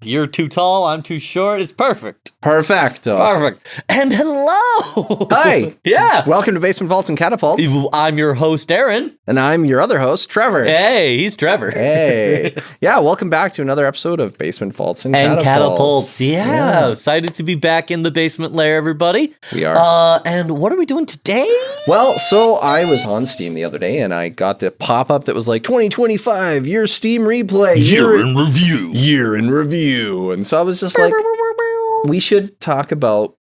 You're too tall, I'm too short. It's perfect. Perfecto. Perfect. And hello. Hi. Yeah. Welcome to Basement Vaults and Catapults. I'm your host, Aaron. And I'm your other host, Trevor. Hey, he's Trevor. Hey. Yeah, welcome back to another episode of Basement Vaults and Catapults. Catapults. Yeah. Excited to be back in the basement lair, everybody. We are. And what are we doing today? Well, so I was on Steam the other day and I got the pop-up that was like 2025, your Steam replay. Year in review. Year in review. And so I was just like, we should talk about,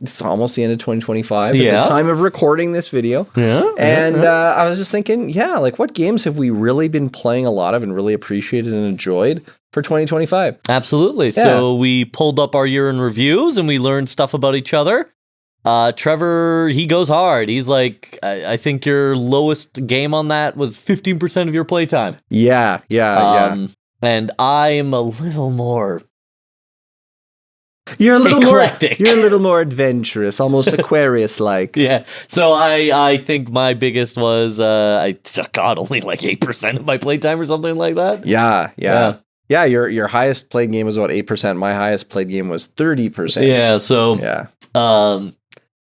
it's almost the end of 2025 at the time of recording this video. Yeah. And I was just thinking, like what games have we really been playing a lot of and really appreciated and enjoyed for 2025? Absolutely. Yeah. So we pulled up our year in reviews and we learned stuff about each other. Trevor, he goes hard. He's like, I think your lowest game on that was 15% of your playtime. Yeah. And I'm a little more You're a little eclectic. You're a little more adventurous, almost Aquarius-like. Yeah. So I think my biggest was only like 8% of my playtime or something like that. Yeah. Your highest played game was about 8%. My highest played game was 30%. Yeah. So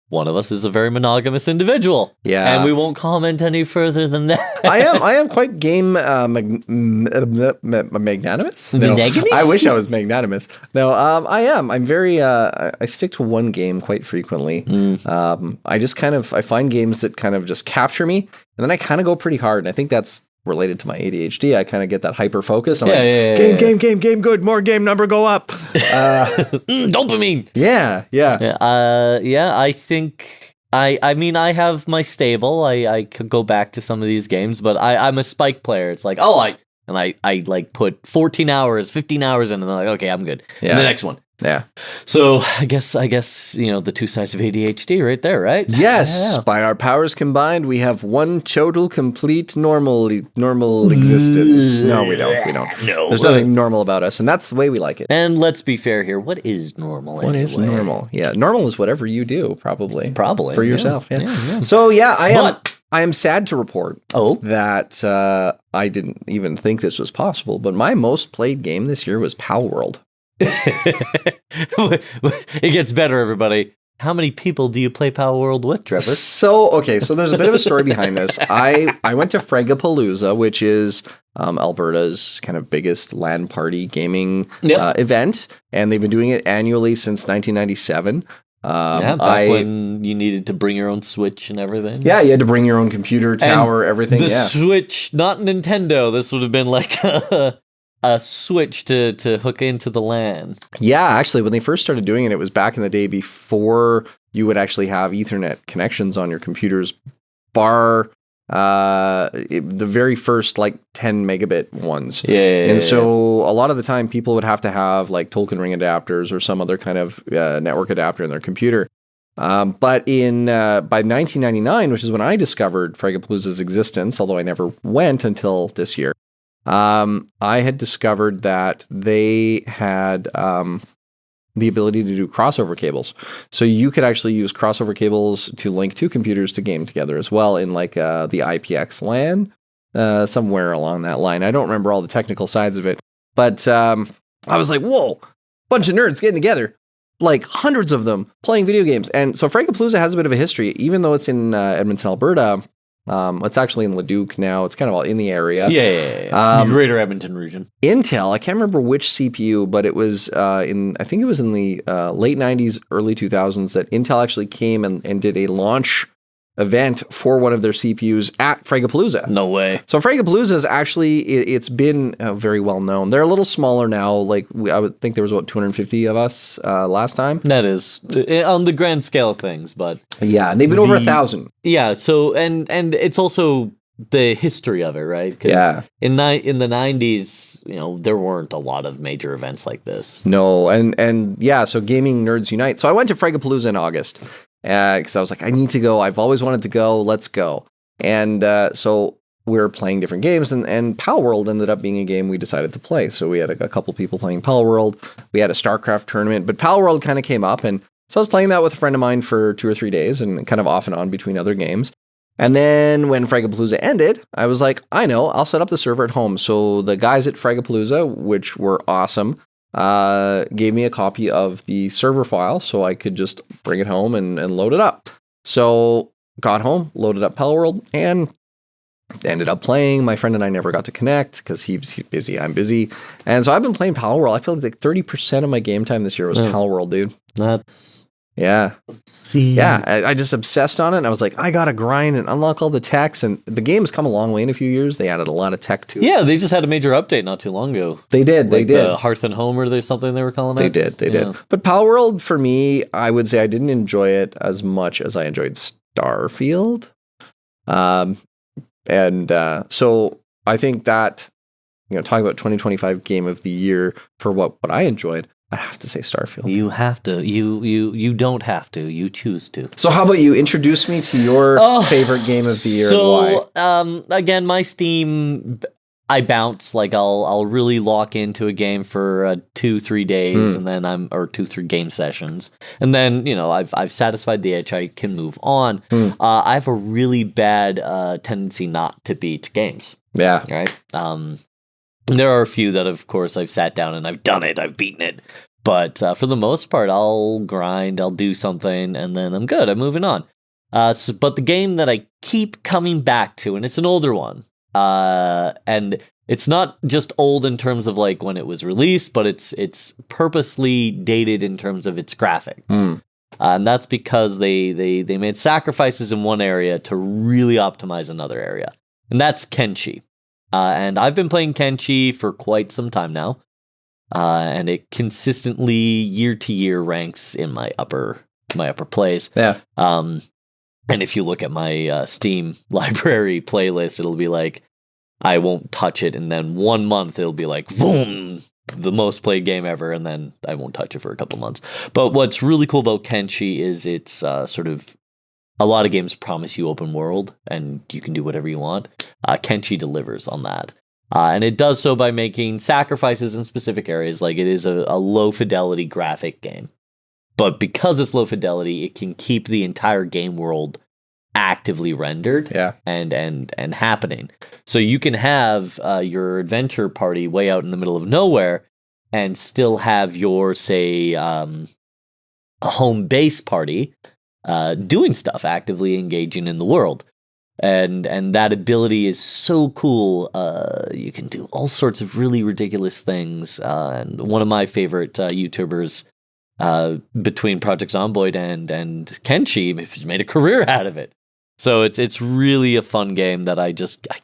one of us is a very monogamous individual. Yeah. And we won't comment any further than that. I am quite game magnanimous. No, I wish I was magnanimous. No, I am. I'm very I stick to one game quite frequently. I find games that kind of just capture me, and then I kind of go pretty hard. And I think that's related to my ADHD. I kind of get that hyper focus. I'm game, good, more game number, go up. Dopamine. Yeah. I think I mean I have my stable. I could go back to some of these games, but I'm a spike player. It's like, I like put 14 hours, 15 hours in, and they're like, okay, I'm good. Yeah. And the next one. Yeah. So I guess the two sides of ADHD right there, right? Yes. Yeah. By our powers combined, we have one total, complete, normal existence. No, we don't. No. There's nothing normal about us, and that's the way we like it. And let's be fair here. What is normal? What is normal? Yeah, normal is whatever you do, probably for yourself. Yeah. So I am sad to report that I didn't even think this was possible, but my most played game this year was Pal World. It gets better, everybody. How many people do you play Pal World with, Trevor? So there's a bit of a story behind this. I went to Fragapalooza, which is Alberta's kind of biggest LAN party gaming event, and they've been doing it annually since 1997. Back when you needed to bring your own Switch and everything. Yeah, you had to bring your own computer, tower, and everything. The Switch, not Nintendo. This would have been like a Switch to hook into the LAN. Yeah, actually, when they first started doing it, it was back in the day before you would actually have Ethernet connections on your computers, bar the very first like 10 megabit ones. And so a lot of the time people would have to have like token ring adapters or some other kind of network adapter in their computer. But by 1999, which is when I discovered Fragapalooza's existence, although I never went until this year, I had discovered that they had the ability to do crossover cables. So you could actually use crossover cables to link two computers to game together as well in like the IPX LAN, somewhere along that line. I don't remember all the technical sides of it, but I was like, whoa, bunch of nerds getting together, like hundreds of them playing video games. And so Fragapalooza has a bit of a history, even though it's in Edmonton, Alberta. It's actually in Leduc now. It's kind of all in the area. Yeah. Greater Edmonton region. Intel, I can't remember which CPU, but it was I think it was in the late 90s, early 2000s that Intel actually came and did a launch event for one of their CPUs at Fragapalooza. No way. So Fragapalooza is actually, it's been very well known. They're a little smaller now. Like I would think there was about 250 of us last time. That is on the grand scale of things, but yeah, and they've been over 1,000. Yeah. So and it's also the history of it, right? Yeah. In the 90s, there weren't a lot of major events like this. No, and yeah, so gaming nerds unite. So I went to Fragapalooza in August. Because I was like, I need to go. I've always wanted to go. Let's go. And so we were playing different games, and Pal World ended up being a game we decided to play. So we had a couple people playing Pal World. We had a StarCraft tournament, but Pal World kind of came up, and so I was playing that with a friend of mine for 2 or 3 days, and kind of off and on between other games. And then when Fragapalooza ended, I was like, I know, I'll set up the server at home. So the guys at Fragapalooza, which were awesome, gave me a copy of the server file so I could just bring it home and load it up. So got home, loaded up Palworld, and ended up playing. My friend and I never got to connect because he's busy, I'm busy. And so I've been playing Palworld. I feel like 30% of my game time this year was Palworld, dude. That's... Yeah. See. Yeah, I just obsessed on it, and I was like, I gotta grind and unlock all the techs, and the game has come a long way in a few years. They added a lot of tech to it. Yeah, they just had a major update not too long ago. They did. Hearth and Home, or there's something they were calling They it. did. But Palworld, for me, I would say I didn't enjoy it as much as I enjoyed Starfield. So I think that, talking about 2025 game of the year for what I enjoyed, I have to say Starfield. You have to. You don't have to. You choose to. So how about you introduce me to your favorite game of the year and why? Again, my Steam, I bounce. Like I'll really lock into a game for 2-3 days, and then or 2-3 game sessions, and then I've satisfied the itch. I can move on. I have a really bad tendency not to beat games. Yeah. Right. There are a few that, of course, I've sat down and I've done it. I've beaten it. But for the most part, I'll grind, I'll do something, and then I'm good. I'm moving on. But the game that I keep coming back to, and it's an older one, and it's not just old in terms of like when it was released, but it's purposely dated in terms of its graphics. And that's because they made sacrifices in one area to really optimize another area. And that's Kenshi. And I've been playing Kenshi for quite some time now, and it consistently year to year ranks in my upper place. Yeah. And if you look at my Steam library playlist, it'll be like I won't touch it, and then 1 month it'll be like boom, the most played game ever, and then I won't touch it for a couple months. But what's really cool about Kenshi is it's sort of, a lot of games promise you open world and you can do whatever you want. Kenshi delivers on that. And it does so by making sacrifices in specific areas. Like it is a low fidelity graphic game. But because it's low fidelity, it can keep the entire game world actively rendered and happening. So you can have your adventure party way out in the middle of nowhere and still have your, say, home base party doing stuff, actively engaging in the world. And that ability is so cool. You can do all sorts of really ridiculous things. And one of my favorite YouTubers between Project Zomboid and Kenshi has made a career out of it. So it's really a fun game that I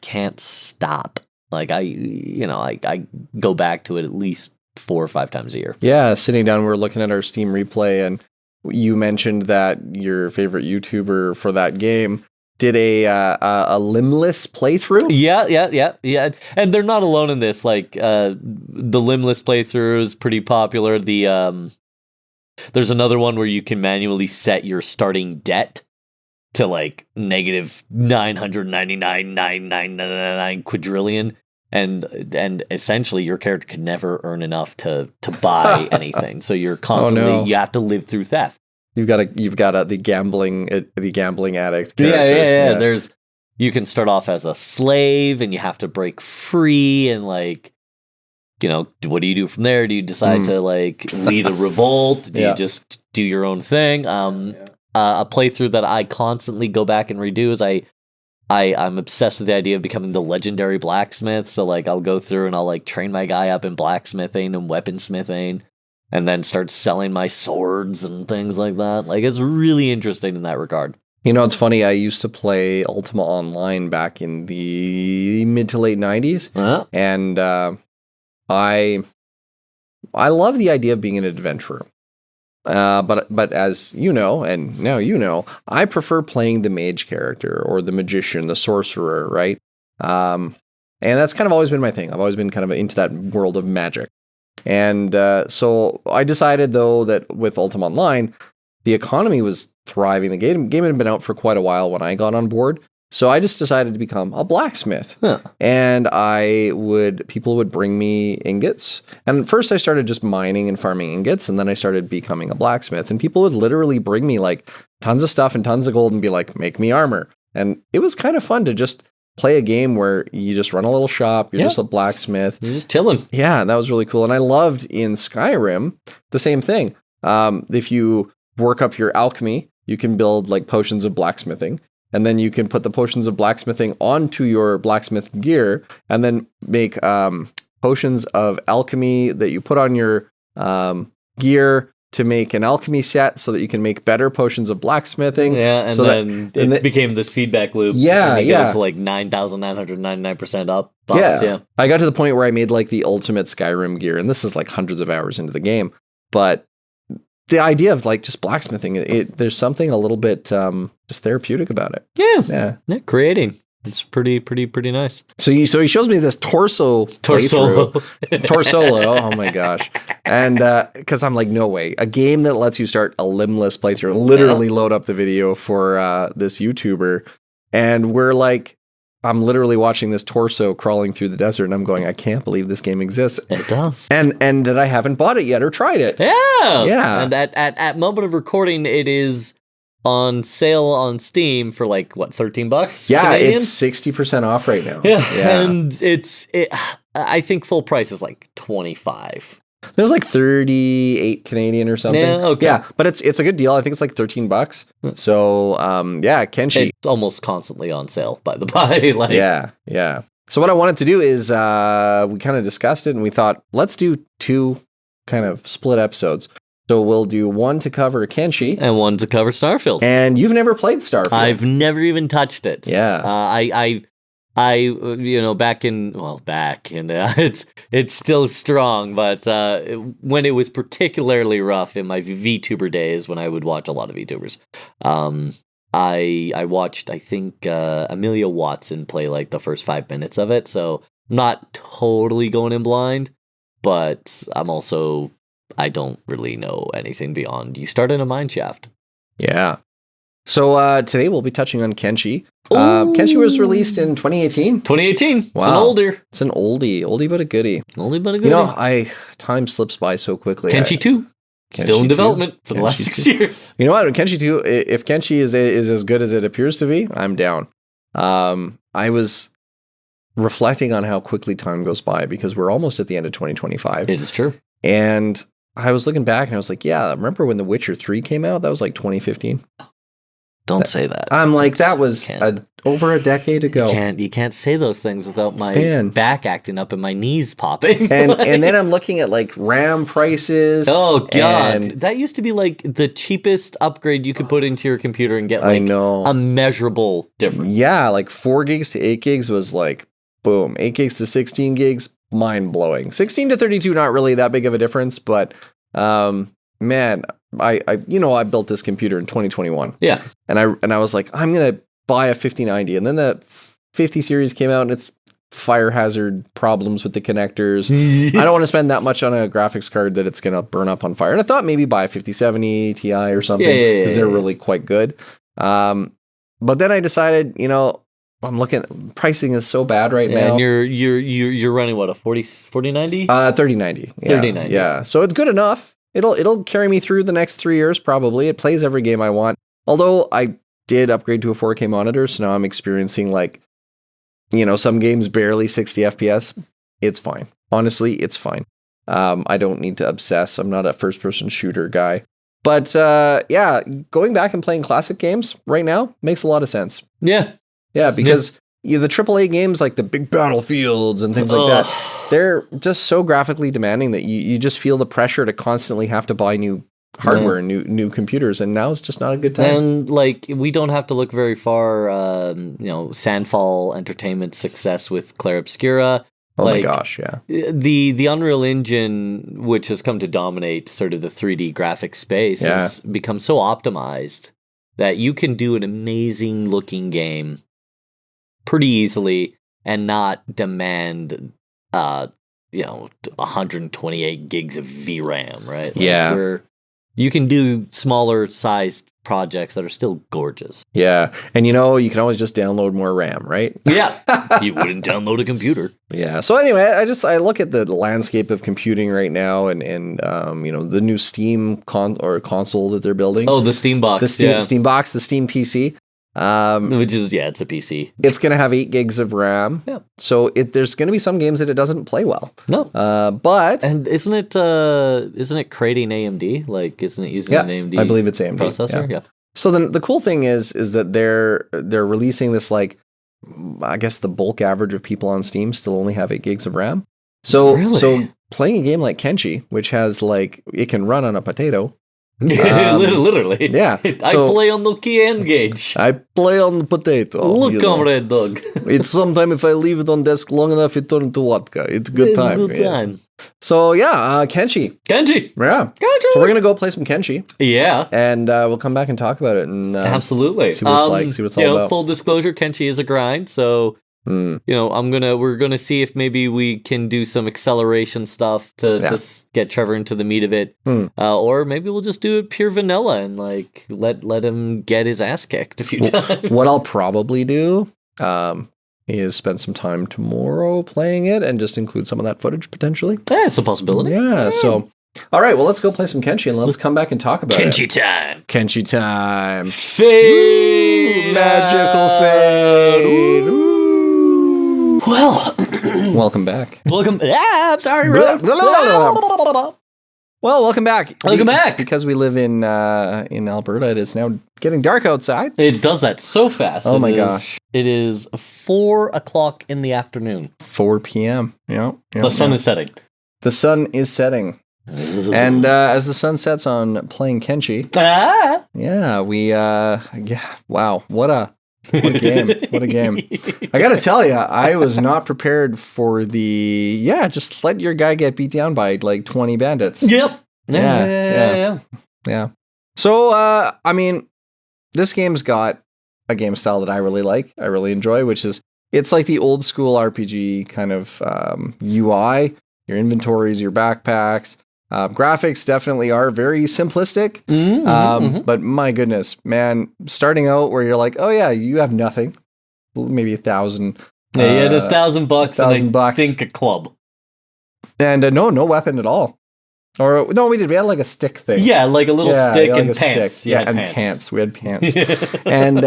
can't stop. Like I go back to it at least 4 or 5 times a year. Yeah, sitting down, we're looking at our Steam replay, and you mentioned that your favorite YouTuber for that game did a limbless playthrough. Yeah. And they're not alone in this. Like the limbless playthrough is pretty popular. There's another one where you can manually set your starting debt to like negative 999,999 quadrillion. And essentially your character can never earn enough to buy anything. So you're constantly you have to live through theft. You've got the gambling addict character. Yeah. You can start off as a slave and you have to break free, and like, what do you do from there? Do you decide to like lead a revolt? Do you just do your own thing? A playthrough that I constantly go back and redo is I'm obsessed with the idea of becoming the legendary blacksmith. So like I'll go through and I'll like train my guy up in blacksmithing and weaponsmithing, and then start selling my swords and things like that. Like it's really interesting in that regard. It's funny. I used to play Ultima Online back in the mid to late 90s, and I love the idea of being an adventurer. But as you know, and now I prefer playing the mage character or the magician, the sorcerer, right? And that's kind of always been my thing. I've always been kind of into that world of magic. And so I decided, though, that with Ultima Online, the economy was thriving. The game had been out for quite a while when I got on board. So I just decided to become a blacksmith. And people would bring me ingots. And first I started just mining and farming ingots, and then I started becoming a blacksmith. And people would literally bring me like tons of stuff and tons of gold and be like, make me armor. And it was kind of fun to just play a game where you just run a little shop, you're Yeah. just a blacksmith. You're just chilling. Yeah, that was really cool. And I loved in Skyrim the same thing. If you work up your alchemy, you can build like potions of blacksmithing. And then you can put the potions of blacksmithing onto your blacksmith gear and then make potions of alchemy that you put on your gear to make an alchemy set so that you can make better potions of blacksmithing. Yeah, and so then it became this feedback loop. Yeah, and you yeah. go to like 9,999% up. Buffs, Yeah. I got to the point where I made like the ultimate Skyrim gear, and this is like hundreds of hours into the game. But the idea of like just blacksmithing, there's something a little bit just therapeutic about it. Yeah. Creating. It's pretty nice. So he shows me this Torsolo. Oh my gosh. And because I'm like, no way. A game that lets you start a limbless playthrough and literally load up the video for this YouTuber. And we're like, I'm literally watching this torso crawling through the desert and I'm going, I can't believe this game exists. It does. And that I haven't bought it yet or tried it. Yeah. Yeah. And at moment of recording, it is on sale on Steam for like what, $13? Yeah, Canadian? it's 60% off right now. Yeah. And I think full price is like 25. It was like 38 Canadian or something. Yeah, okay. Yeah, but it's a good deal. I think it's like $13. So Kenshi. It's almost constantly on sale, by the by. Like, Yeah. So what I wanted to do is we kind of discussed it and we thought, let's do 2 kind of split episodes. So we'll do one to cover Kenshi. And one to cover Starfield. And you've never played Starfield. I've never even touched it. Yeah. It's still strong, but when it was particularly rough in my VTuber days, when I would watch a lot of VTubers, I watched, I think, Amelia Watson play like the first 5 minutes of it, so I'm not totally going in blind, but I don't really know anything beyond you start in a mine shaft. Yeah. So today we'll be touching on Kenshi. Kenshi was released in 2018. 2018. Wow. It's an oldie but a goodie. Oldie but a goodie. You know, time slips by so quickly. Kenshi 2. Still in development for the last 6 years. You know what? Kenshi 2, if Kenshi is as good as it appears to be, I'm down. I was reflecting on how quickly time goes by because we're almost at the end of 2025. It is true. And I was looking back and I was like, yeah, remember when The Witcher 3 came out? That was like 2015. Don't say that. I'm like, that was over a decade ago. You can't say those things without my back acting up and my knees popping. And then I'm looking at like RAM prices. Oh god, that used to be like the cheapest upgrade you could put into your computer and get like a measurable difference. Yeah, like 4 gigs to 8 gigs was like boom. 8 gigs to 16 gigs, mind blowing. 16 to 32, not really that big of a difference, but man, I built this computer in 2021. Yeah. And I was like, I'm going to buy a 5090. And then the 50 series came out and it's fire hazard problems with the connectors. I don't want to spend that much on a graphics card that it's going to burn up on fire. And I thought maybe buy a 5070 Ti or something because they're really quite good. But then I decided, I'm looking, pricing is so bad right now. And you're running what, a 4090? 3090. Yeah. 3090. Yeah. So it's good enough. It'll carry me through the next 3 years, probably. It plays every game I want. Although I did upgrade to a 4K monitor, so now I'm experiencing some games barely 60 FPS. It's fine. Honestly, it's fine. I don't need to obsess. I'm not a first-person shooter guy. But going back and playing classic games right now makes a lot of sense. Yeah. Yeah, because the AAA games like the big battlefields and things like that, they're just so graphically demanding that you just feel the pressure to constantly have to buy new hardware and new computers, and now it's just not a good time. And we don't have to look very far. Sandfall Entertainment's success with Clair Obscura. Oh my gosh, yeah. The Unreal Engine, which has come to dominate sort of the 3D graphics space, has become so optimized that you can do an amazing looking game pretty easily and not demand 128 gigs of VRAM, right? Where you can do smaller sized projects that are still gorgeous. Yeah. And you can always just download more RAM, right? Yeah. You wouldn't download a computer. Yeah. So anyway, I look at the landscape of computing right now and the new Steam console that they're building. Oh, the Steam box. The Steam box, the Steam PC. Which is, it's a PC. It's going to have 8 gigs of RAM. Yeah. So there's going to be some games that it doesn't play well. No. But and isn't it creating AMD? Like, isn't it using an AMD? I believe it's AMD processor. Yeah. So then the cool thing is that they're releasing this, like, I guess the bulk average of people on Steam still only have 8 gigs of RAM. So playing a game like Kenshi, which has, like, it can run on a potato. Literally. Yeah. I play on the key end gauge. I play on the potato. Look, comrade dog. It's sometime if I leave it on desk long enough, it turns into vodka. It's a good time. Good time. So Kenshi. Kenshi. Yeah. Kenshi. So we're gonna go play some Kenshi. Yeah. And we'll come back and talk about it. And absolutely. See what it's like. See what it's all about. Full disclosure, Kenshi is a grind. So we're gonna see if maybe we can do some acceleration stuff to get Trevor into the meat of it, or maybe we'll just do it pure vanilla and like let him get his ass kicked a few times. What I'll probably do is spend some time tomorrow playing it and just include some of that footage potentially. Yeah, it's a possibility. Yeah. So, all right. Well, let's go play some Kenshi and let's come back and talk about Kenshi time. Kenshi time. Fade. Magical fade. Ooh. Well, welcome back. I'm sorry. Well, welcome back. Welcome back. Because we live in Alberta, it is now getting dark outside. It does that so fast. Oh my gosh. It is 4:00 in the afternoon. 4 p.m. Yeah. The sun is setting. The sun is setting. And as the sun sets on playing Kenshi, wow, what a game. What a game. I gotta tell you, I was not prepared for just let your guy get beat down by like 20 bandits. Yep. Yeah. So, I mean, this game's got a game style that I really like, I really enjoy, which is, it's like the old school RPG kind of UI, your inventories, your backpacks. Graphics definitely are very simplistic, but my goodness, man, starting out where you're like, oh yeah, you have nothing, maybe 1,000. Yeah, you had $1,000, $1,000 I think a club, and no weapon at all. Or no, we had like a stick thing. Yeah, like a little stick like and pants. Stick. Yeah, and pants. We had pants, and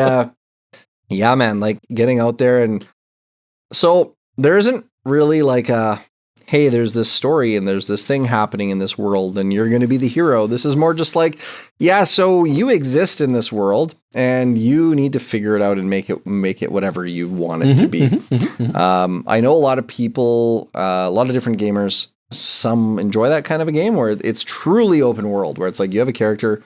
man, like getting out there, and so there isn't really like hey, there's this story and there's this thing happening in this world and you're going to be the hero. This is more just like, so you exist in this world and you need to figure it out and make it whatever you want it to be. I know a lot of people, a lot of different gamers, some enjoy that kind of a game where it's truly open world, where it's like you have a character.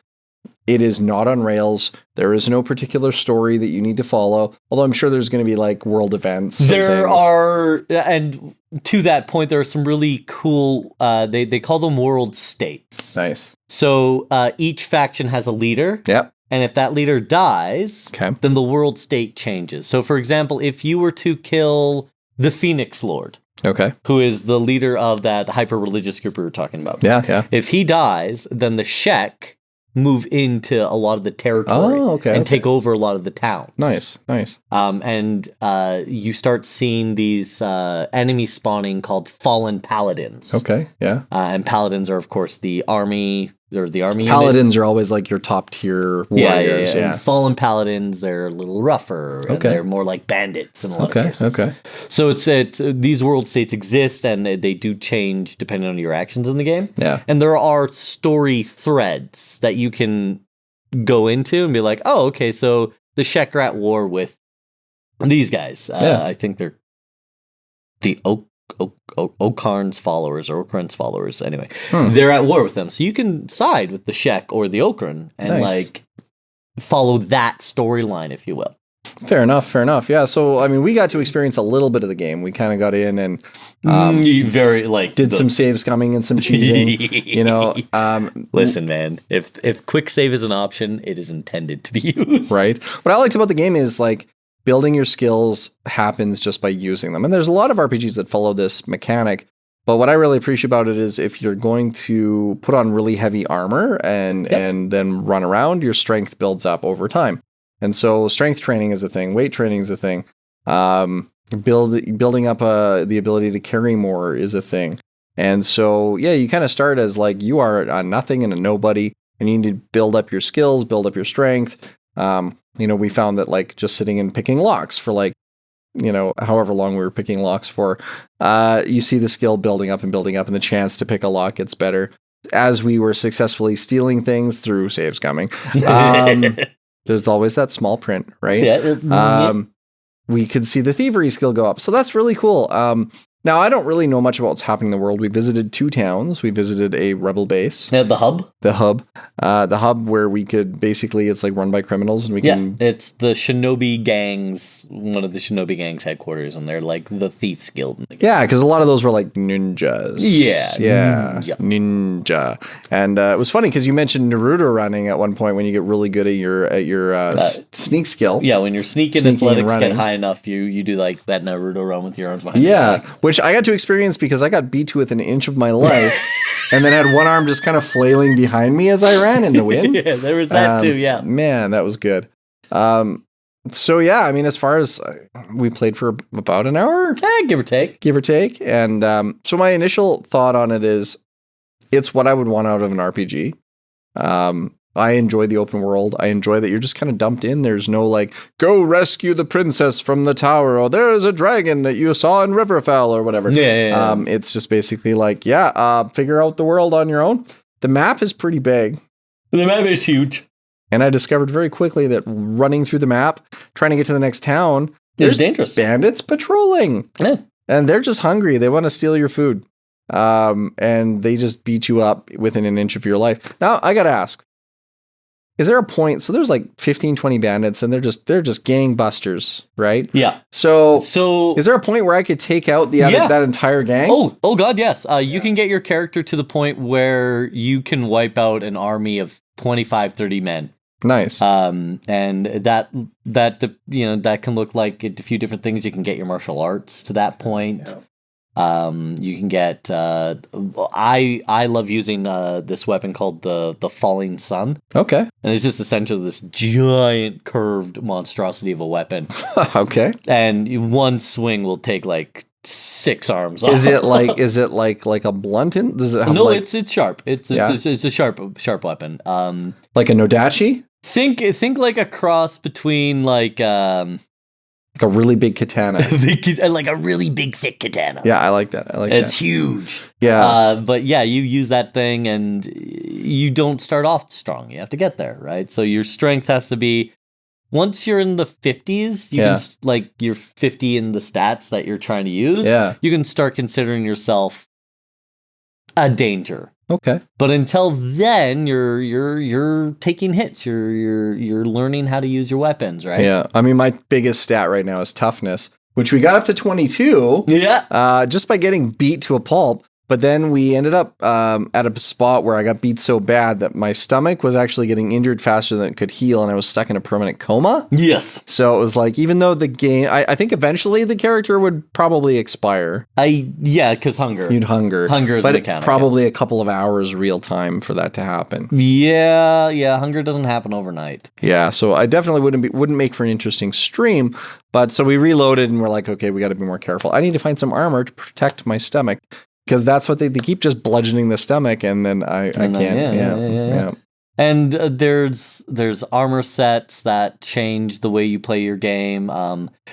It is not on rails. There is no particular story that you need to follow. Although I'm sure there's going to be like world events. And to that point, there are some really cool, they call them world states. Nice. So each faction has a leader. Yep. And if that leader dies, then the world state changes. So for example, if you were to kill the Phoenix Lord, who is the leader of that hyper-religious group we were talking about. Yeah. If he dies, then the Shek move into a lot of the territory and take over a lot of the towns. Nice. And you start seeing these enemies spawning called Fallen Paladins. And Paladins are, of course, the army. They're the army. Paladins are always like your top tier warriors. Yeah. And Fallen Paladins, they're a little rougher. And they're more like bandits in a lot of cases. So it's these world states exist and they do change depending on your actions in the game. Yeah. And there are story threads that you can go into and be like, oh, okay, so the Shek are at war with these guys. I think they're the Okarn's followers. Anyway, they're at war with them. So you can side with the Shek or the Okarn and like follow that storyline, if you will. Fair enough. Yeah. So, I mean, we got to experience a little bit of the game. We kind of got in and did some saves coming and some cheesing, Listen, man, if quick save is an option, it is intended to be used. Right. What I liked about the game is like building your skills happens just by using them. And there's a lot of RPGs that follow this mechanic. But what I really appreciate about it is if you're going to put on really heavy armor and then run around, your strength builds up over time. And so strength training is a thing. Weight training is a thing. Building up the ability to carry more is a thing. And so, you kind of start as like you are a nothing and a nobody, and you need to build up your skills, build up your strength. we found that like just sitting and picking locks for like, however long we were picking locks for, you see the skill building up, and the chance to pick a lock gets better as we were successfully stealing things through saves coming. There's always that small print, right? Yeah. We could see the thievery skill go up. So that's really cool. Now, I don't really know much about what's happening in the world. We visited 2 towns. We visited a rebel base. The hub? The hub where we could basically, it's like run by criminals, and we can... it's the Shinobi gangs, one of the Shinobi gangs headquarters, and they're like the Thieves Guild. Yeah, because a lot of those were like ninjas. Yeah. Ninja. And it was funny because you mentioned Naruto running at one point when you get really good at your sneak skill. Yeah, when your sneaking athletics get high enough, you do like that Naruto run with your arms behind your back. Which I got to experience because I got beat to within an inch of my life, and then had one arm just kind of flailing behind me as I ran in the wind. Yeah, there was that too, yeah. Man, that was good. So yeah, I mean, as far as we played for about an hour, give or take, and so my initial thought on it is, it's what I would want out of an RPG. I enjoy the open world. I enjoy that you're just kind of dumped in. There's no like, go rescue the princess from the tower, or there's a dragon that you saw in Riverfell, or whatever. Yeah. It's just basically like, figure out the world on your own. The map is pretty big. The map is huge. And I discovered very quickly that running through the map, trying to get to the next town, there's dangerous bandits patrolling. Yeah. And they're just hungry. They want to steal your food. And they just beat you up within an inch of your life. Now, I got to ask, is there a point? So there's like 15, 20 bandits, and they're just gangbusters, right? Yeah. So is there a point where I could take out that entire gang? Oh God, yes. You can get your character to the point where you can wipe out an army of 25, 30 men. Nice. And that can look like a few different things. You can get your martial arts to that point. Yeah. You can get. I love using this weapon called the Falling Sun. Okay. And it's just essentially this giant curved monstrosity of a weapon. Okay. And one swing will take like 6 arms off. Is it like a blunted? Does it have it's sharp. It's a sharp weapon. Like a Nodachi? Think like a cross between like a really big katana. Like a really big, thick katana. Yeah, I like that. It's huge. Yeah. But yeah, you use that thing and you don't start off strong. You have to get there, right? So your strength has to be, once you're in the 50s, you can, like, you're 50 in the stats that you're trying to use. Yeah. You can start considering yourself a danger. Okay. But until then, you're taking hits. You're learning how to use your weapons, right? Yeah. I mean, my biggest stat right now is toughness, which we got up to 22. Yeah. Just by getting beat to a pulp. But then we ended up at a spot where I got beat so bad that my stomach was actually getting injured faster than it could heal, and I was stuck in a permanent coma. Yes. So it was like, even though the game, I think eventually the character would probably expire. Because hunger. You'd hunger. Hunger is but a mechanic. Probably a couple of hours real time for that to happen. Yeah. Hunger doesn't happen overnight. Yeah, so I definitely wouldn't make for an interesting stream. But so we reloaded and we're like, okay, we got to be more careful. I need to find some armor to protect my stomach. Because that's what they keep just bludgeoning the stomach, and then I can't. Yeah. And there's armor sets that change the way you play your game.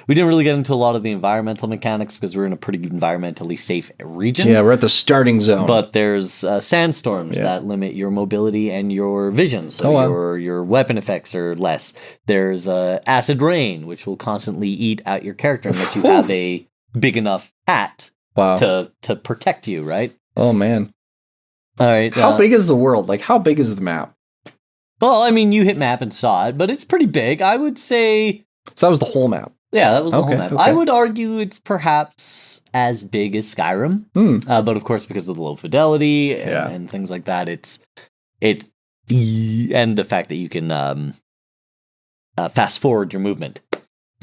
We didn't really get into a lot of the environmental mechanics because we're in a pretty environmentally safe region. Yeah, we're at the starting zone. But there's sandstorms that limit your mobility and your vision, so your weapon effects are less. There's acid rain, which will constantly eat out your character unless you have a big enough hat. Wow. To protect you, right? Oh, man. All right. How big is the world? Like, how big is the map? Well, I mean, you hit map and saw it, but it's pretty big. I would say... So that was the whole map? Yeah, that was the whole map. Okay. I would argue it's perhaps as big as Skyrim. But of course, because of the low fidelity and things like that, and the fact that you can fast forward your movement.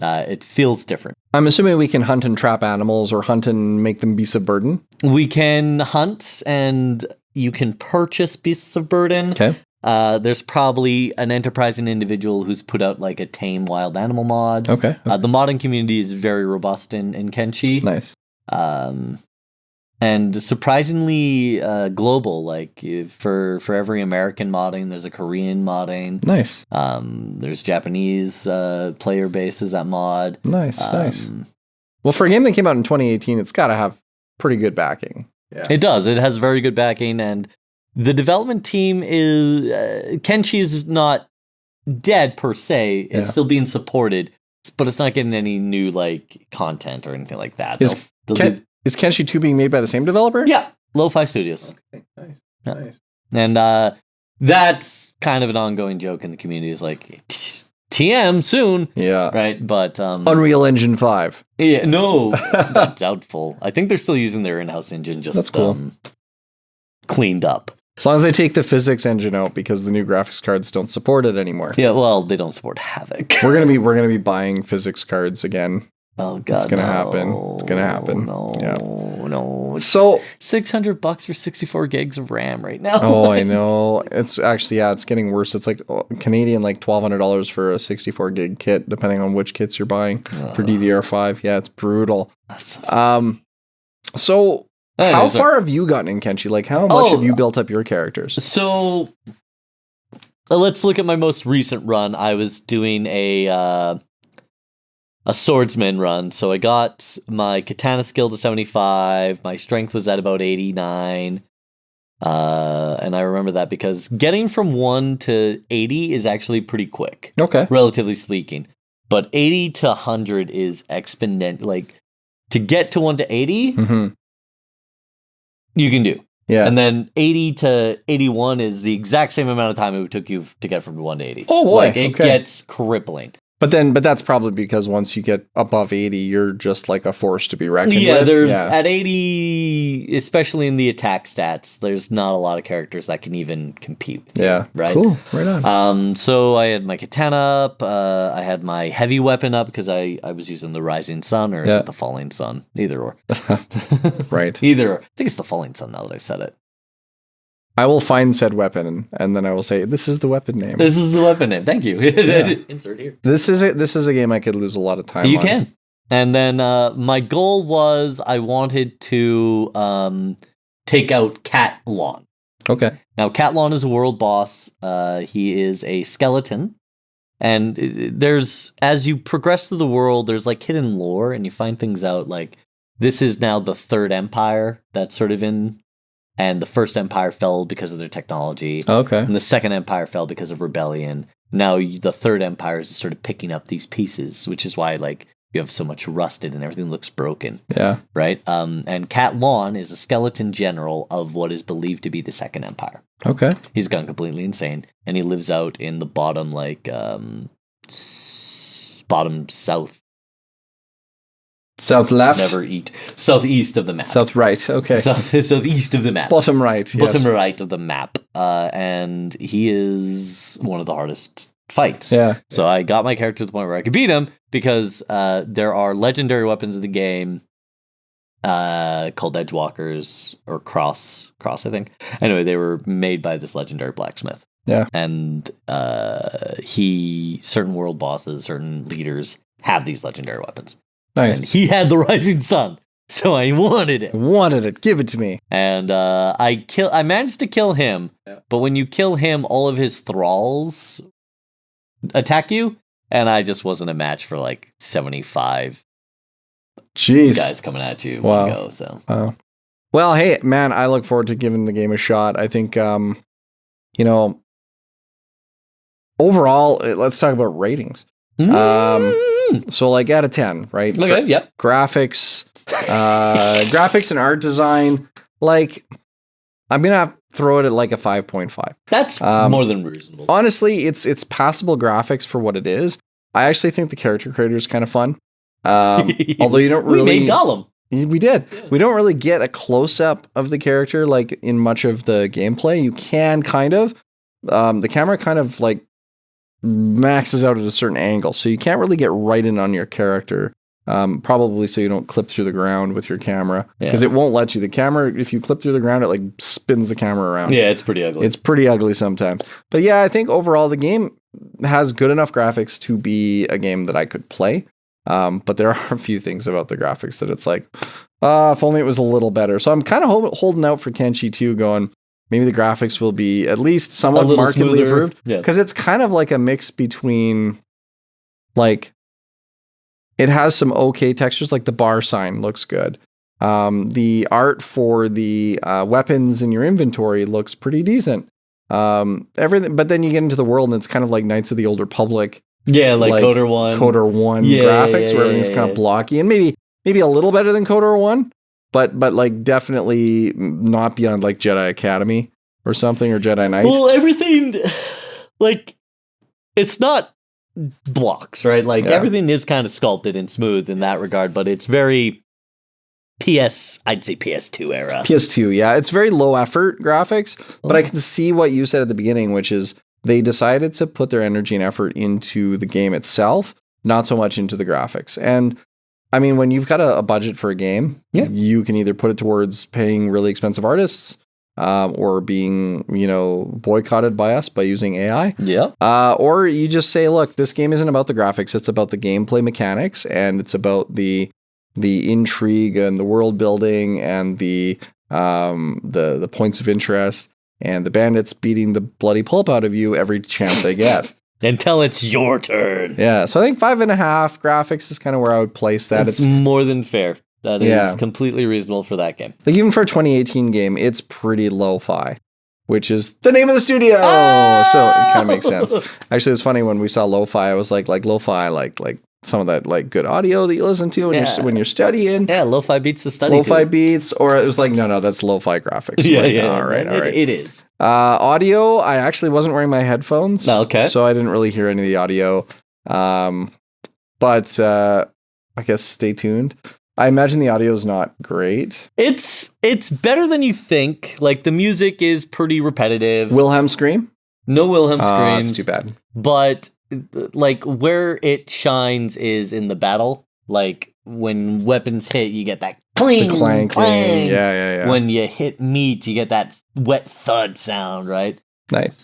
It feels different. I'm assuming we can hunt and trap animals or hunt and make them beasts of burden? We can hunt and you can purchase beasts of burden. Okay. There's probably an enterprising individual who's put out like a tame wild animal mod. Okay. The modding community is very robust in Kenshi. Nice. and surprisingly global. Like for every American modding, there's a Korean modding. Nice. There's Japanese player bases that mod. Nice. Well, for a game that came out in 2018, it's got to have pretty good backing. Yeah. It does. It has very good backing, and the development team is Kenshi is not dead per se. It's still being supported, but it's not getting any new like content or anything like that. Is Kenshi 2 being made by the same developer? Yeah, Lo-Fi Studios. Okay, nice. Yeah. Nice. And that's kind of an ongoing joke in the community. Is like TM soon. Yeah. Right. But Unreal Engine 5. Yeah. No. Doubtful. I think they're still using their in-house engine. Just that's cool. Cleaned up. As long as they take the physics engine out, because the new graphics cards don't support it anymore. Yeah. Well, they don't support Havoc. We're gonna be buying physics cards again. Oh god, it's gonna happen. It's gonna happen. No, yeah. No. So $600 for 64 gigs of RAM right now. Oh, I know. It's actually it's getting worse. It's like Canadian, like $1,200 for a 64 gig kit, depending on which kits you're buying for DDR5. Yeah, it's brutal. So how far have you gotten in Kenshi? Like, how much have you built up your characters? So let's look at my most recent run. I was doing a swordsman run. So I got my katana skill to 75. My strength was at about 89. And I remember that because getting from 1 to 80 is actually pretty quick. Okay. Relatively speaking. But 80 to 100 is exponential. Like, to get to 1 to 80, you can do. Yeah. And then 80 to 81 is the exact same amount of time it took you to get from 1 to 80. Oh, boy. Like, it gets crippling. But that's probably because once you get above 80, you're just like a force to be reckoned with. At 80, especially in the attack stats, there's not a lot of characters that can even compete with you, right? Cool. Right on. So I had my katana up. I had my heavy weapon up because I was using the Rising Sun, or is it the Falling Sun? Either or. Right. Either or. I think it's the Falling Sun now that I've said it. I will find said weapon, and then I will say, "This is the weapon name." This is the weapon name. Thank you. Insert here. This is a game I could lose a lot of time on. You can. And then my goal was I wanted to take out Cat Lon. Okay. Now, Cat Lon is a world boss. He is a skeleton. And as you progress through the world, there's like hidden lore, and you find things out like this is now the third empire that's sort of in. And the first empire fell because of their technology. Okay. And the second empire fell because of rebellion. Now the third empire is sort of picking up these pieces, which is why like you have so much rusted and everything looks broken. Yeah. Right? And Cat Lon is a skeleton general of what is believed to be the second empire. Okay. He's gone completely insane. And he lives out in the bottom, like, bottom south. South left? Never eat. Southeast of the map. South right, okay. Southeast of the map. Bottom right, yes. Bottom right of the map. And he is one of the hardest fights. Yeah. So I got my character to the point where I could beat him because there are legendary weapons in the game called Edgewalkers or Cross, I think. Anyway, they were made by this legendary blacksmith. Yeah. And certain world bosses, certain leaders have these legendary weapons. Nice. And he had the Rising Sun, so I wanted it. Give it to me. And I managed to kill him, but when you kill him, all of his thralls attack you, and I just wasn't a match for like 75 guys coming at you in one go. So, well, hey, man, I look forward to giving the game a shot. I think, overall, let's talk about ratings. So like out of 10, right? Okay, yep. Graphics and art design, like I'm going to throw it at like a 5.5. That's more than reasonable. Honestly, it's passable graphics for what it is. I actually think the character creator is kind of fun. Although you don't really... We made Gollum. We did. Yeah. We don't really get a close-up of the character like in much of the gameplay. You can kind of. The camera kind of like maxes out at a certain angle, so you can't really get right in on your character. Probably so you don't clip through the ground with your camera, because it won't let you. The camera, if you clip through the ground, it like spins the camera around. Yeah, it's pretty ugly. It's pretty ugly sometimes. But yeah, I think overall the game has good enough graphics to be a game that I could play. But there are a few things about the graphics that it's like, if only it was a little better. So I'm kind of holding out for Kenshi 2, going, maybe the graphics will be at least somewhat markedly improved. Because it's kind of like a mix between, like, it has some okay textures, like the bar sign looks good. The art for the weapons in your inventory looks pretty decent. Everything, but then you get into the world and it's kind of like Knights of the Old Republic. Yeah, like KOTOR 1. KOTOR 1 graphics where everything's kind of blocky, and maybe a little better than KOTOR 1, but like definitely not beyond like Jedi Academy or something, or Jedi Knight. Well, everything, like, it's not blocks, right? Like, everything is kind of sculpted and smooth in that regard, but it's very I'd say PS2 era. PS2, yeah. It's very low effort graphics, but I can see what you said at the beginning, which is they decided to put their energy and effort into the game itself, not so much into the graphics. And I mean, when you've got a budget for a game, you can either put it towards paying really expensive artists, or being, boycotted by us by using AI. Yeah. Or you just say, look, this game isn't about the graphics. It's about the gameplay mechanics, and it's about the intrigue and the world building and the points of interest and the bandits beating the bloody pulp out of you every chance they get. Until it's your turn. Yeah, so I think 5.5 graphics is kind of where I would place that. It's more than fair. That is completely reasonable for that game. Like, even for a 2018 game, it's pretty lo-fi, which is the name of the studio. So it kind of makes sense. Actually, it's funny, when we saw lo-fi, I was like lo-fi, like some of that like good audio that you listen to when you're studying. Yeah, lo-fi beats the study. Lo-fi beats, or it was like, no, that's lo-fi graphics. All right. It is. Audio, I actually wasn't wearing my headphones. Oh, okay. So I didn't really hear any of the audio. But I guess stay tuned. I imagine the audio is not great. It's better than you think. Like, the music is pretty repetitive. Wilhelm scream? No Wilhelm screams. That's too bad. But like, where it shines is in the battle. Like, when weapons hit, you get that cling, the clang. Yeah. When you hit meat, you get that wet thud sound, right? Nice.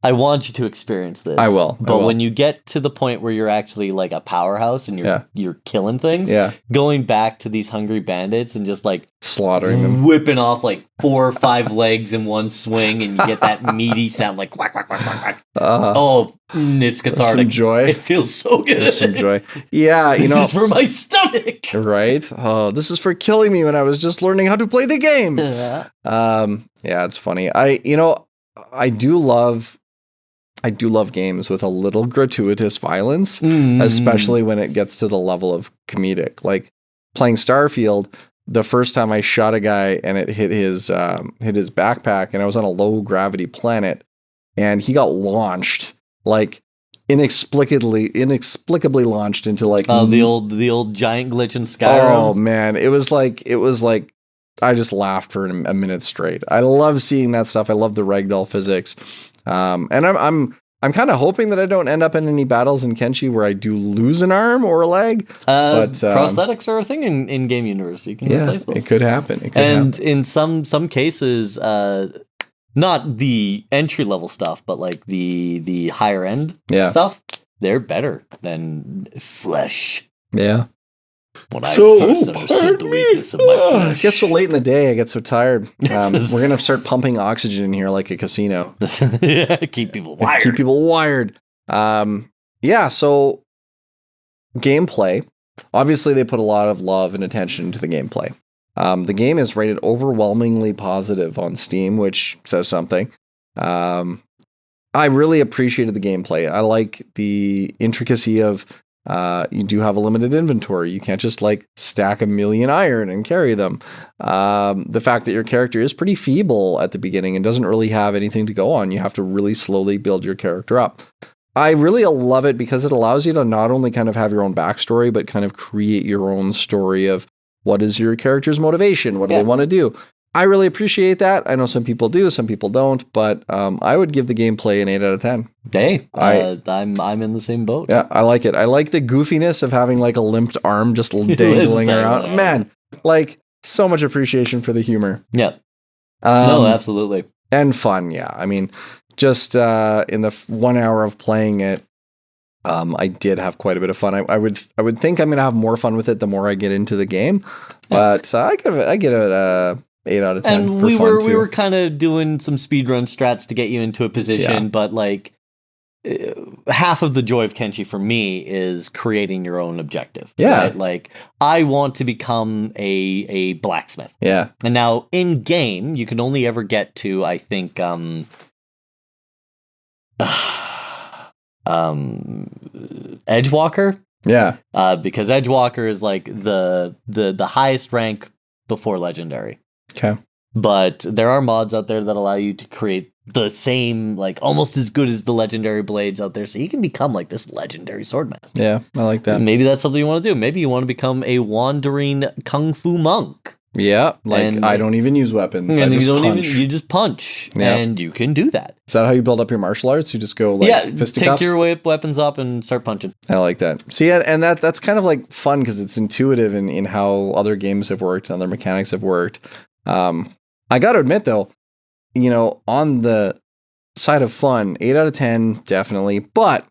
I want you to experience this. I will. But when you get to the point where you're actually like a powerhouse and you're killing things, going back to these hungry bandits and just like slaughtering them, whipping off like 4 or 5 legs in one swing, and you get that meaty sound like whack, whack, whack, whack, whack. It's cathartic. Some joy. It feels so good. There's some joy. Yeah, this is for my stomach. Right? Oh, this is for killing me when I was just learning how to play the game. Yeah, it's funny. I do love games with a little gratuitous violence, especially when it gets to the level of comedic. Like, playing Starfield, the first time I shot a guy and it hit his backpack, and I was on a low gravity planet, and he got launched, like inexplicably launched into like the old giant glitch in Skyrim. Oh man, it was like I just laughed for a minute straight. I love seeing that stuff. I love the ragdoll physics. And I'm kind of hoping that I don't end up in any battles in Kenshi where I do lose an arm or a leg. But prosthetics are a thing in game universe. You can replace those. It could happen. In some cases, not the entry level stuff, but like the higher end stuff, they're better than flesh. Yeah. When I first understood the weakness of my flesh. It gets so late in the day, I get so tired. We're going to start pumping oxygen in here like a casino. Keep people wired. So gameplay. Obviously, they put a lot of love and attention into the gameplay. The game is rated overwhelmingly positive on Steam, which says something. I really appreciated the gameplay. I like the intricacy of you do have a limited inventory. You can't just like stack a million iron and carry them. The fact that your character is pretty feeble at the beginning and doesn't really have anything to go on. You have to really slowly build your character up. I really love it because it allows you to not only kind of have your own backstory, but kind of create your own story of what is your character's motivation? What do they want to do? I really appreciate that. I know some people do, some people don't, but I would give the gameplay an 8 out of 10. Hey, I'm in the same boat. Yeah, I like it. I like the goofiness of having like a limped arm just dangling around. Man, like so much appreciation for the humor. Yeah. No, absolutely. And fun, yeah. I mean, just in the 1 hour of playing it, I did have quite a bit of fun. I would think I'm going to have more fun with it the more I get into the game, but I give it a 8 out of 10. And we were kind of doing some speedrun strats to get you into a position, but like half of the joy of Kenshi for me is creating your own objective. Yeah. Right? Like I want to become a blacksmith. Yeah. And now in game, you can only ever get to, I think, Edgewalker. Yeah. Because Edgewalker is like the highest rank before legendary. Okay. But there are mods out there that allow you to create the same, like almost as good as the legendary blades out there, so you can become like this legendary swordmaster. Yeah, I like that. Maybe that's something you want to do. Maybe you want to become a wandering kung fu monk. Yeah, like I don't even use weapons. I just punch. You just punch, and you can do that. Is that how you build up your martial arts? You just go like fisticuffs? Take your weapons up and start punching. I like that. See, and that's kind of like fun because it's intuitive in how other games have worked and other mechanics have worked. I got to admit though, on the side of fun, 8 out of 10, definitely. But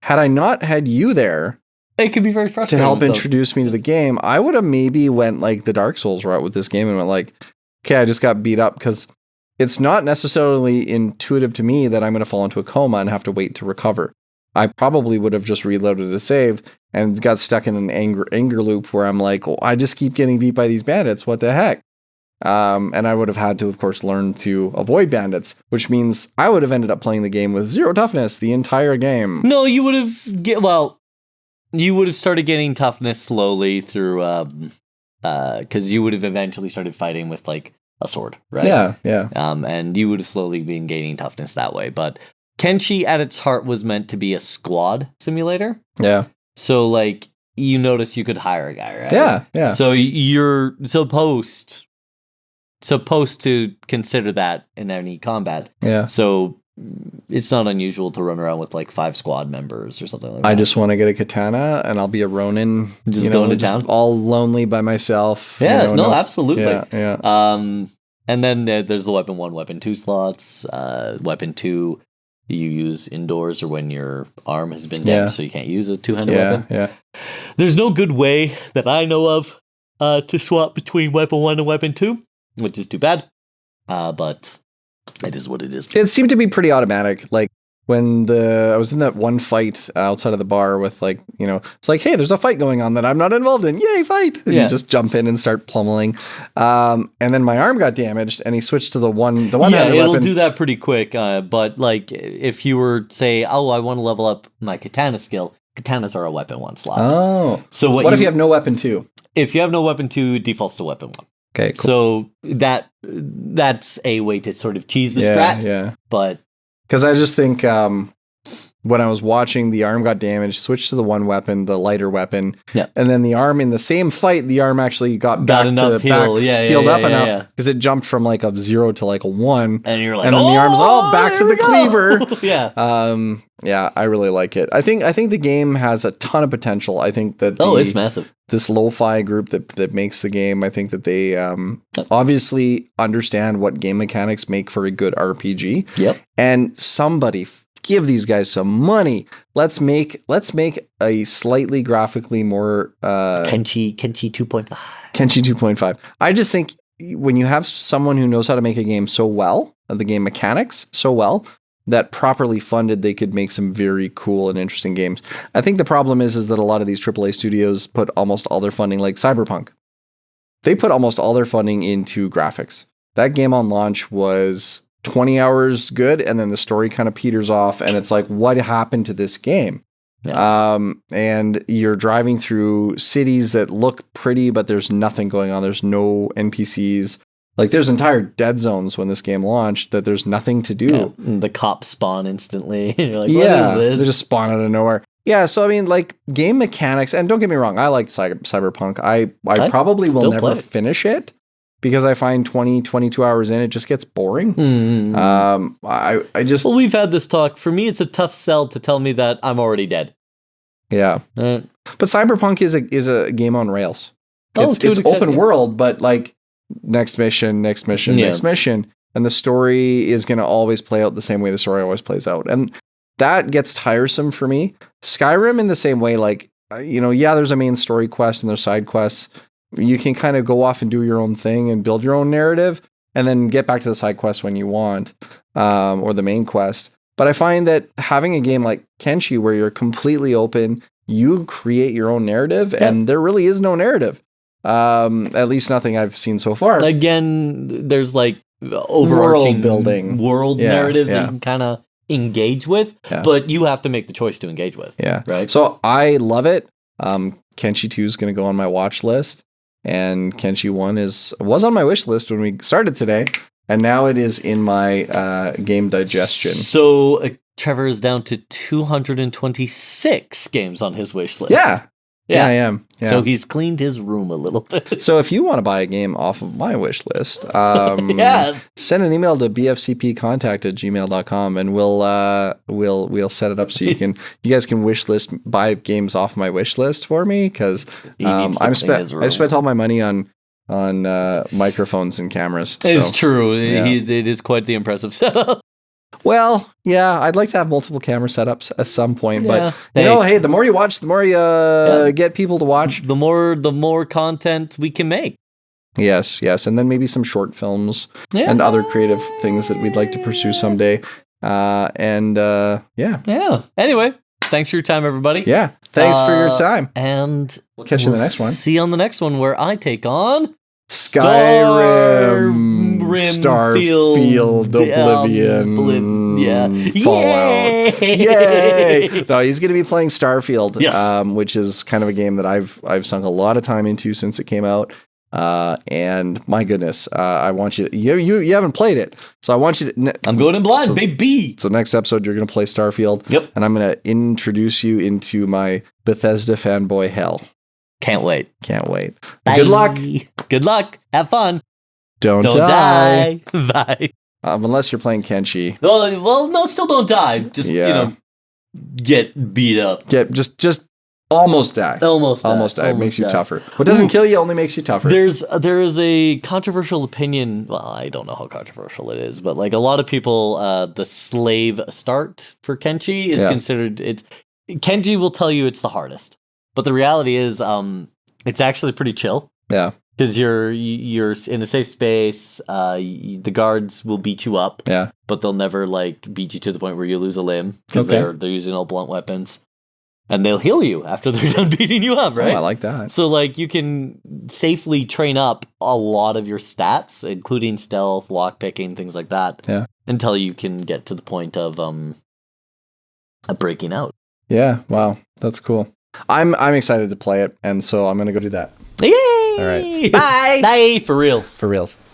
had I not had you there, it could be very frustrating to help introduce me to the game, I would have maybe went like the Dark Souls route with this game and went like, okay, I just got beat up because it's not necessarily intuitive to me that I'm going to fall into a coma and have to wait to recover. I probably would have just reloaded a save and got stuck in an anger loop where I'm like, oh, I just keep getting beat by these bandits. What the heck? And I would have had to, of course, learn to avoid bandits, which means I would have ended up playing the game with 0 toughness the entire game. No, you would have you would have started getting toughness slowly through, because you would have eventually started fighting with like a sword, right? Yeah. And you would have slowly been gaining toughness that way. But Kenshi at its heart was meant to be a squad simulator. Yeah. So like you notice you could hire a guy, right? Yeah. So you're supposed to consider that in any combat. Yeah. So it's not unusual to run around with like 5 squad members or something like that. I just want to get a katana and I'll be a Ronin. Just going to town? All lonely by myself. Yeah, absolutely. Yeah. And then there's the weapon 1, weapon 2 slots. Weapon 2 you use indoors or when your arm has been damaged, so you can't use a two-handed weapon. Yeah. There's no good way that I know of to swap between weapon 1 and weapon 2, which is too bad. But it is what it is. It seemed to be pretty automatic. Like when I was in that one fight outside of the bar with like, it's like, hey, there's a fight going on that I'm not involved in. Yay, fight. And you just jump in and start pummeling. And then my arm got damaged and he switched to the one it'll weapon. Do that pretty quick. But like if you were say, oh, I want to level up my katana skill, katanas are a weapon 1 slot. Oh. So what if you have no weapon 2? If you have no weapon 2, it defaults to weapon 1. Okay, cool. So that's a way to sort of tease the strat. Yeah. But because I just think when I was watching, the arm got damaged, switched to the one weapon, the lighter weapon, and then the arm in the same fight, the arm actually got back enough to healed up enough because it jumped from like a 0 to like a 1, and you're like, and then the arm's all back to the cleaver. Yeah. Yeah, I really like it. I think the game has a ton of potential. I think that it's massive. This lo-fi group that makes the game, I think that they obviously understand what game mechanics make for a good RPG. Yep. And somebody give these guys some money. Let's make a slightly graphically more Kenshi 2.5. Kenshi 2.5. I just think when you have someone who knows how to make a game so well, the game mechanics so well, that properly funded, they could make some very cool and interesting games. I think the problem is that a lot of these AAA studios put almost all their funding, like Cyberpunk. They put almost all their funding into graphics. That game on launch was 20 hours good, and then the story kind of peters off, and it's like, what happened to this game? Yeah. And you're driving through cities that look pretty, but there's nothing going on. There's no NPCs. Like, there's entire dead zones when this game launched that there's nothing to do. Yeah, the cops spawn instantly. You're like, what is this? They just spawn out of nowhere. Yeah, so I mean, like, game mechanics, and don't get me wrong, I like Cyberpunk. I probably will never finish it because I find 22 hours in, it just gets boring. Mm-hmm. I just... Well, we've had this talk. For me, it's a tough sell to tell me that I'm already dead. Yeah. But Cyberpunk is a game on rails. It's open world, but like, next mission, next mission. And the story is going to always play out the same way the story always plays out. And that gets tiresome for me. Skyrim in the same way, like, there's a main story quest and there's side quests. You can kind of go off and do your own thing and build your own narrative and then get back to the side quest when you want, or the main quest. But I find that having a game like Kenshi where you're completely open, you create your own narrative, and there really is no narrative. At least nothing I've seen so far. Again, there's like overarching building world narratives that you can kind of engage with, but you have to make the choice to engage with. Yeah. Right. So I love it. Kenshi 2 is going to go on my watch list, and Kenshi 1 was on my wish list when we started today, and now it is in my game digestion. So Trevor is down to 226 games on his wish list. Yeah, I am. Yeah. So he's cleaned his room a little bit. So if you want to buy a game off of my wish list, send an email to bfcpcontact@gmail.com, and we'll set it up so you guys can wish list buy games off my wish list for me, because I've spent all my money on microphones and cameras. It's true. Yeah. It is quite the impressive setup. Well, yeah, I'd like to have multiple camera setups at some point, but the more you watch, the more you get people to watch. The more content we can make. Yes, and then maybe some short films and other creative things that we'd like to pursue someday. Yeah. Anyway, thanks for your time, everybody. Yeah, thanks for your time. And we'll catch you in the next one. See you on the next one, where I take on Skyrim, Starfield, Oblivion, Fallout. Yay! No, he's going to be playing Starfield, which is kind of a game that I've sunk a lot of time into since it came out. And my goodness, I want you haven't played it, so I want you to. I'm going in blind, baby. So next episode, you're going to play Starfield. Yep. And I'm going to introduce you into my Bethesda fanboy hell. Can't wait. Bye. Good luck. Have fun. Don't die. Bye. Unless you're playing Kenshi. Well, no, still don't die. Just, get beat up. Just almost die. Almost die. It makes you tougher. What doesn't kill you only makes you tougher. There is a controversial opinion. Well, I don't know how controversial it is, but like a lot of people, the slave start for Kenshi is considered. Kenshi will tell you it's the hardest. But the reality is, it's actually pretty chill. Yeah. Because you're in a safe space. The guards will beat you up. Yeah. But they'll never beat you to the point where you lose a limb, because they're using all blunt weapons, and they'll heal you after they're done beating you up. Right. Oh, I like that. So you can safely train up a lot of your stats, including stealth, lockpicking, things like that. Yeah. Until you can get to the point of breaking out. Yeah. Wow. That's cool. I'm excited to play it, and so I'm going to go do that. Yay! All right. Bye. Bye. For reals.